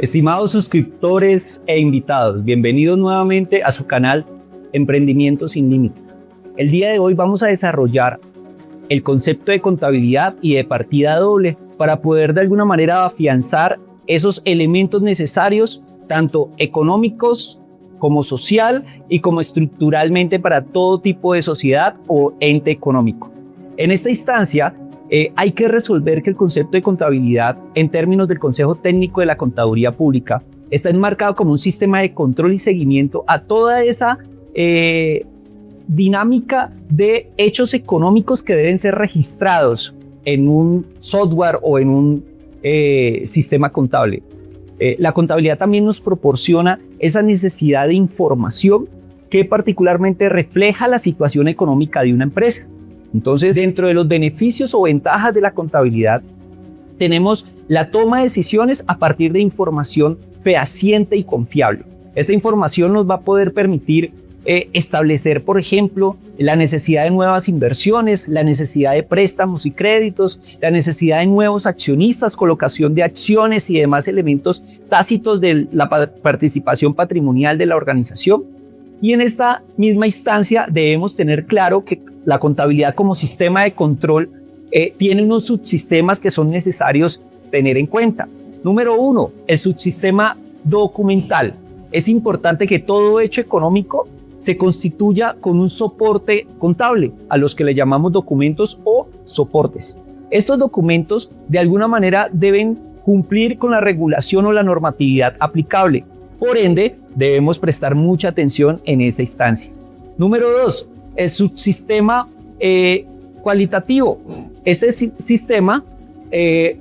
Estimados suscriptores e invitados, bienvenidos nuevamente a su canal Emprendimiento sin Límites. El día de hoy vamos a desarrollar el concepto de contabilidad y de partida doble para poder de alguna manera afianzar esos elementos necesarios, tanto económicos como social y como estructuralmente para todo tipo de sociedad o ente económico. En esta instancia, hay que resolver que el concepto de contabilidad, en términos del Consejo Técnico de la Contaduría Pública, está enmarcado como un sistema de control y seguimiento a toda esa dinámica de hechos económicos que deben ser registrados en un software o en un sistema contable. La contabilidad también nos proporciona esa necesidad de información que particularmente refleja la situación económica de una empresa. Entonces, dentro de los beneficios o ventajas de la contabilidad, tenemos la toma de decisiones a partir de información fehaciente y confiable. Esta información nos va a poder permitir establecer, por ejemplo, la necesidad de nuevas inversiones, la necesidad de préstamos y créditos, la necesidad de nuevos accionistas, colocación de acciones y demás elementos tácitos de la participación patrimonial de la organización. Y en esta misma instancia debemos tener claro que la contabilidad como sistema de control tiene unos subsistemas que son necesarios tener en cuenta. Número 1, el subsistema documental. Es importante que todo hecho económico se constituya con un soporte contable, a los que le llamamos documentos o soportes. Estos documentos de alguna manera deben cumplir con la regulación o la normatividad aplicable. Por ende, debemos prestar mucha atención en esa instancia. Número 2, el subsistema cualitativo. Este sistema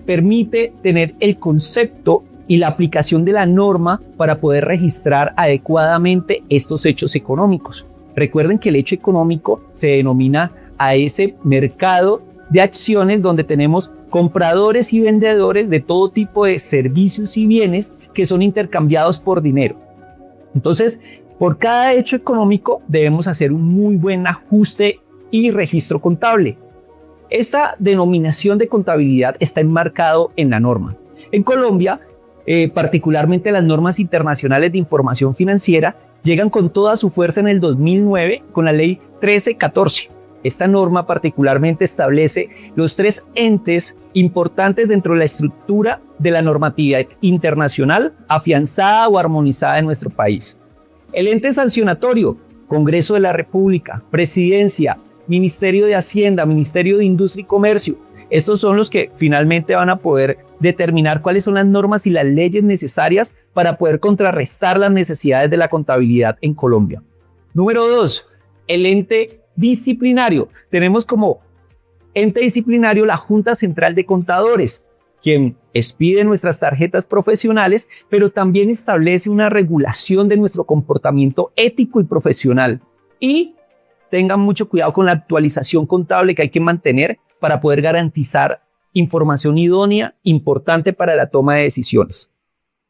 permite tener el concepto y la aplicación de la norma para poder registrar adecuadamente estos hechos económicos. Recuerden que el hecho económico se denomina a ese mercado de acciones donde tenemos compradores y vendedores de todo tipo de servicios y bienes que son intercambiados por dinero. Entonces, por cada hecho económico debemos hacer un muy buen ajuste y registro contable. Esta denominación de contabilidad está enmarcado en la norma. En Colombia, particularmente las normas internacionales de información financiera llegan con toda su fuerza en el 2009 con la ley 1314. Esta norma particularmente establece los 3 entes importantes dentro de la estructura de la normatividad internacional afianzada o armonizada en nuestro país. El ente sancionatorio, Congreso de la República, Presidencia, Ministerio de Hacienda, Ministerio de Industria y Comercio. Estos son los que finalmente van a poder determinar cuáles son las normas y las leyes necesarias para poder contrarrestar las necesidades de la contabilidad en Colombia. Número 2, el ente disciplinario. Tenemos como ente disciplinario la Junta Central de Contadores, quien expide nuestras tarjetas profesionales, pero también establece una regulación de nuestro comportamiento ético y profesional. Y tengan mucho cuidado con la actualización contable que hay que mantener para poder garantizar información idónea, importante para la toma de decisiones.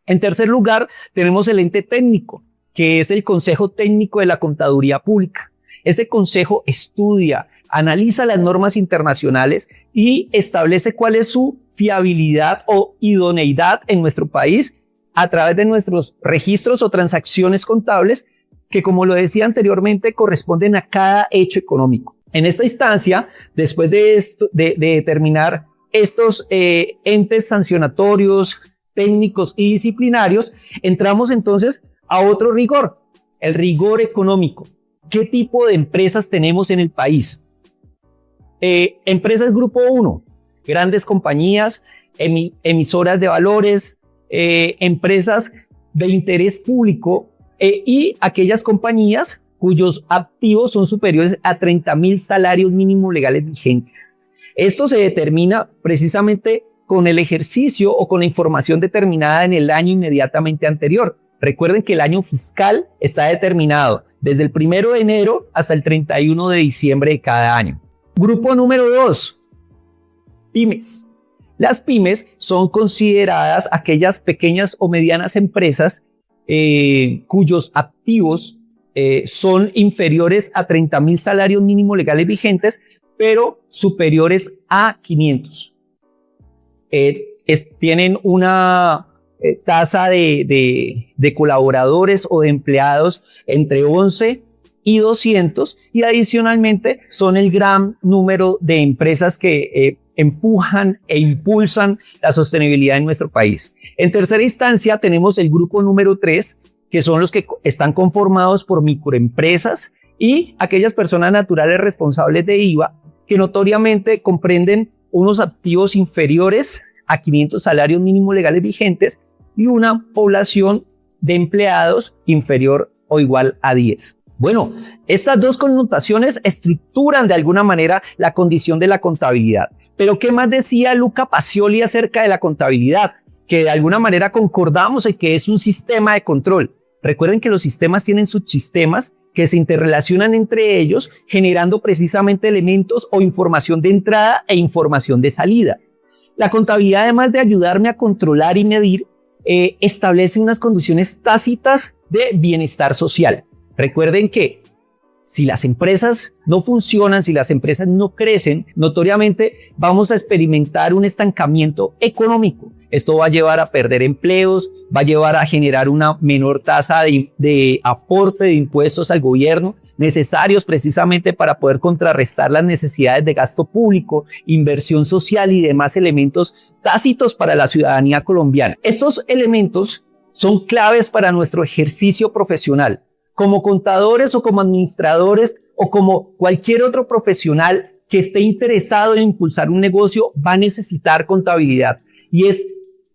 En tercer lugar, tenemos el ente técnico, que es el Consejo Técnico de la Contaduría Pública. Este consejo estudia, analiza las normas internacionales y establece cuál es su fiabilidad o idoneidad en nuestro país a través de nuestros registros o transacciones contables que, como lo decía anteriormente, corresponden a cada hecho económico. En esta instancia, después de determinar estos entes sancionatorios, técnicos y disciplinarios, entramos entonces a otro rigor, el rigor económico. ¿Qué tipo de empresas tenemos en el país? Empresas Grupo 1, grandes compañías, emisoras de valores, empresas de interés público y aquellas compañías cuyos activos son superiores a 30.000 salarios mínimos legales vigentes. Esto se determina precisamente con el ejercicio o con la información determinada en el año inmediatamente anterior. Recuerden que el año fiscal está determinado desde el 1 de enero hasta el 31 de diciembre de cada año. Grupo número 2, pymes. Las pymes son consideradas aquellas pequeñas o medianas empresas cuyos activos son inferiores a 30.000 salarios mínimos legales vigentes, pero superiores a 500. Tienen una tasa de colaboradores o de empleados entre 11 y 200, y adicionalmente son el gran número de empresas que empujan e impulsan la sostenibilidad en nuestro país. En tercera instancia tenemos el grupo número 3, que son los que están conformados por microempresas y aquellas personas naturales responsables de IVA que notoriamente comprenden unos activos inferiores a 500 salarios mínimos legales vigentes y una población de empleados inferior o igual a 10. Bueno, estas dos connotaciones estructuran de alguna manera la condición de la contabilidad. Pero ¿qué más decía Luca Pacioli acerca de la contabilidad? Que de alguna manera concordamos en que es un sistema de control. Recuerden que los sistemas tienen subsistemas que se interrelacionan entre ellos, generando precisamente elementos o información de entrada e información de salida. La contabilidad, además de ayudarme a controlar y medir, establece unas condiciones tácitas de bienestar social. Recuerden que si las empresas no funcionan, si las empresas no crecen, notoriamente vamos a experimentar un estancamiento económico. Esto va a llevar a perder empleos, va a llevar a generar una menor tasa de aporte de impuestos al gobierno, necesarios precisamente para poder contrarrestar las necesidades de gasto público, inversión social y demás elementos tácitos para la ciudadanía colombiana. Estos elementos son claves para nuestro ejercicio profesional. Como contadores o como administradores o como cualquier otro profesional que esté interesado en impulsar un negocio va a necesitar contabilidad. Y es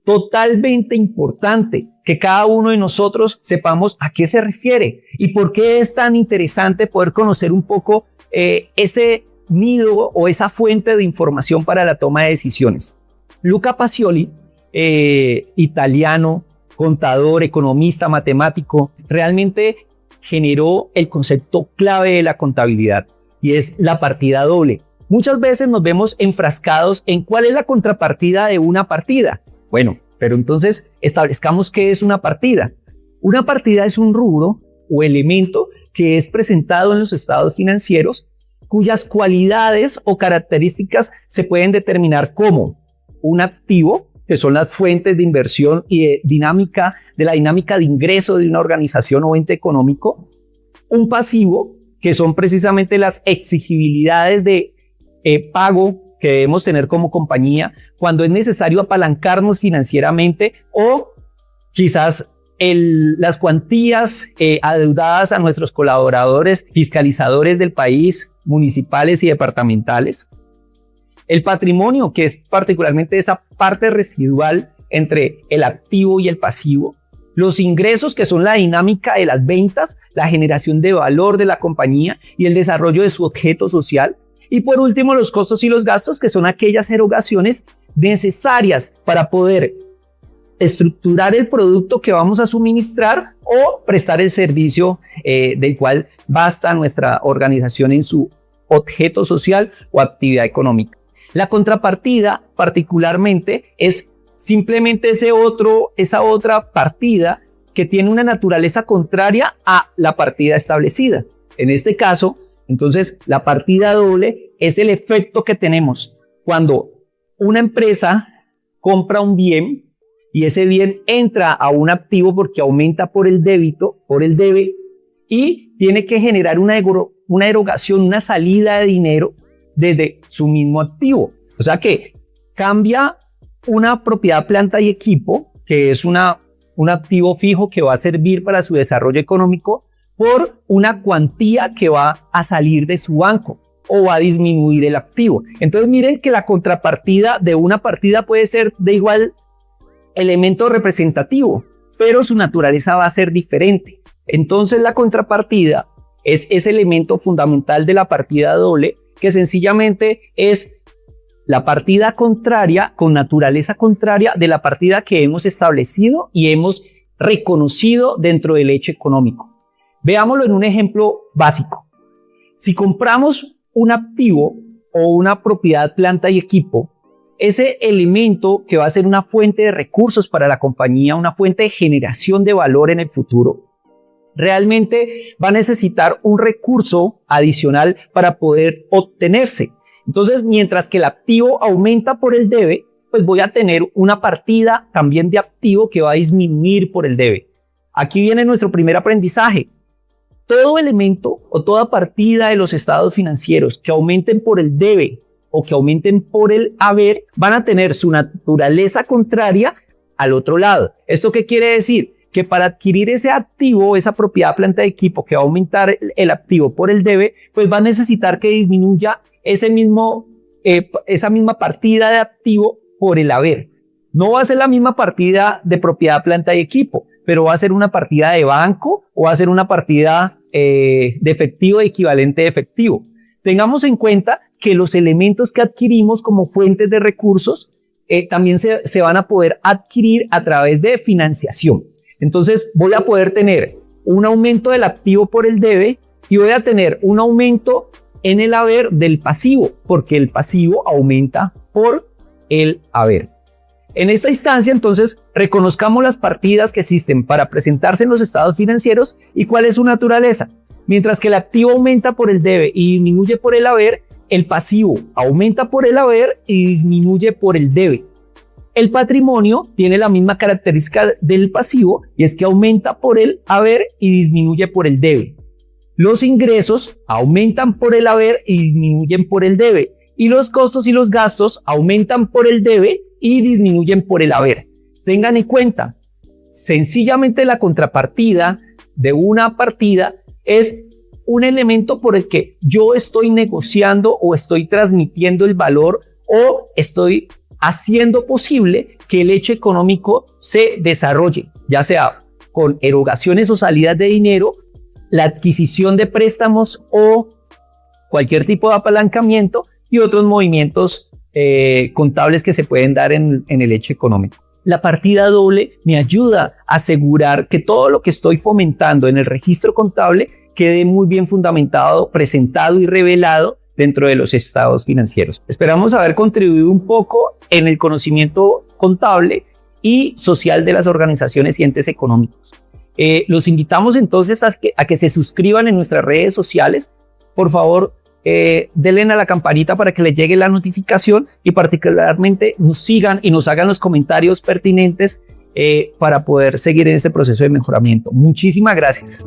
totalmente importante que cada uno de nosotros sepamos a qué se refiere y por qué es tan interesante poder conocer un poco ese nido o esa fuente de información para la toma de decisiones. Luca Pacioli, italiano, contador, economista, matemático, realmente generó el concepto clave de la contabilidad y es la partida doble. Muchas veces nos vemos enfrascados en cuál es la contrapartida de una partida. Bueno, pero entonces establezcamos qué es una partida. Una partida es un rubro o elemento que es presentado en los estados financieros cuyas cualidades o características se pueden determinar como un activo, que son las fuentes de inversión y de la dinámica de ingreso de una organización o ente económico, un pasivo, que son precisamente las exigibilidades de pago que debemos tener como compañía cuando es necesario apalancarnos financieramente o quizás las cuantías adeudadas a nuestros colaboradores fiscalizadores del país, municipales y departamentales. El patrimonio, que es particularmente esa parte residual entre el activo y el pasivo. Los ingresos, que son la dinámica de las ventas, la generación de valor de la compañía y el desarrollo de su objeto social. Y por último, los costos y los gastos, que son aquellas erogaciones necesarias para poder estructurar el producto que vamos a suministrar o prestar el servicio del cual basta nuestra organización en su objeto social o actividad económica. La contrapartida, particularmente, es simplemente esa otra partida que tiene una naturaleza contraria a la partida establecida. En este caso, entonces, la partida doble es el efecto que tenemos cuando una empresa compra un bien y ese bien entra a un activo porque aumenta por el débito, por el debe, y tiene que generar una erogación, una salida de dinero desde su mismo activo. O sea que cambia una propiedad, planta y equipo, que es un activo fijo que va a servir para su desarrollo económico, por una cuantía que va a salir de su banco o va a disminuir el activo. Entonces miren que la contrapartida de una partida puede ser de igual elemento representativo, pero su naturaleza va a ser diferente. Entonces la contrapartida es ese elemento fundamental de la partida doble, que sencillamente es la partida contraria, con naturaleza contraria de la partida que hemos establecido y hemos reconocido dentro del hecho económico. Veámoslo en un ejemplo básico. Si compramos un activo o una propiedad, planta y equipo, ese elemento que va a ser una fuente de recursos para la compañía, una fuente de generación de valor en el futuro, realmente va a necesitar un recurso adicional para poder obtenerse. Entonces, mientras que el activo aumenta por el debe, pues voy a tener una partida también de activo que va a disminuir por el debe. Aquí viene nuestro primer aprendizaje. Todo elemento o toda partida de los estados financieros que aumenten por el debe o que aumenten por el haber van a tener su naturaleza contraria al otro lado. ¿Esto qué quiere decir? Que para adquirir ese activo, esa propiedad, planta de equipo que va a aumentar el activo por el debe, pues va a necesitar que disminuya esa misma partida de activo por el haber. No va a ser la misma partida de propiedad, planta y equipo, pero va a ser una partida de banco o va a ser una partida de efectivo equivalente de efectivo. Tengamos en cuenta que los elementos que adquirimos como fuentes de recursos también se van a poder adquirir a través de financiación. Entonces voy a poder tener un aumento del activo por el debe y voy a tener un aumento en el haber del pasivo, porque el pasivo aumenta por el haber. En esta instancia, entonces, reconozcamos las partidas que existen para presentarse en los estados financieros y cuál es su naturaleza. Mientras que el activo aumenta por el debe y disminuye por el haber, el pasivo aumenta por el haber y disminuye por el debe. El patrimonio tiene la misma característica del pasivo y es que aumenta por el haber y disminuye por el debe. Los ingresos aumentan por el haber y disminuyen por el debe. Y los costos y los gastos aumentan por el debe y disminuyen por el haber. Tengan en cuenta, sencillamente la contrapartida de una partida es un elemento por el que yo estoy negociando o estoy transmitiendo el valor o estoy haciendo posible que el hecho económico se desarrolle, ya sea con erogaciones o salidas de dinero, la adquisición de préstamos o cualquier tipo de apalancamiento y otros movimientos contables que se pueden dar en el hecho económico. La partida doble me ayuda a asegurar que todo lo que estoy fomentando en el registro contable quede muy bien fundamentado, presentado y revelado dentro de los estados financieros. Esperamos haber contribuido un poco en el conocimiento contable y social de las organizaciones y entes económicos. Los invitamos entonces a que se suscriban en nuestras redes sociales. Por favor, denle a la campanita para que les llegue la notificación y particularmente nos sigan y nos hagan los comentarios pertinentes para poder seguir en este proceso de mejoramiento. Muchísimas gracias.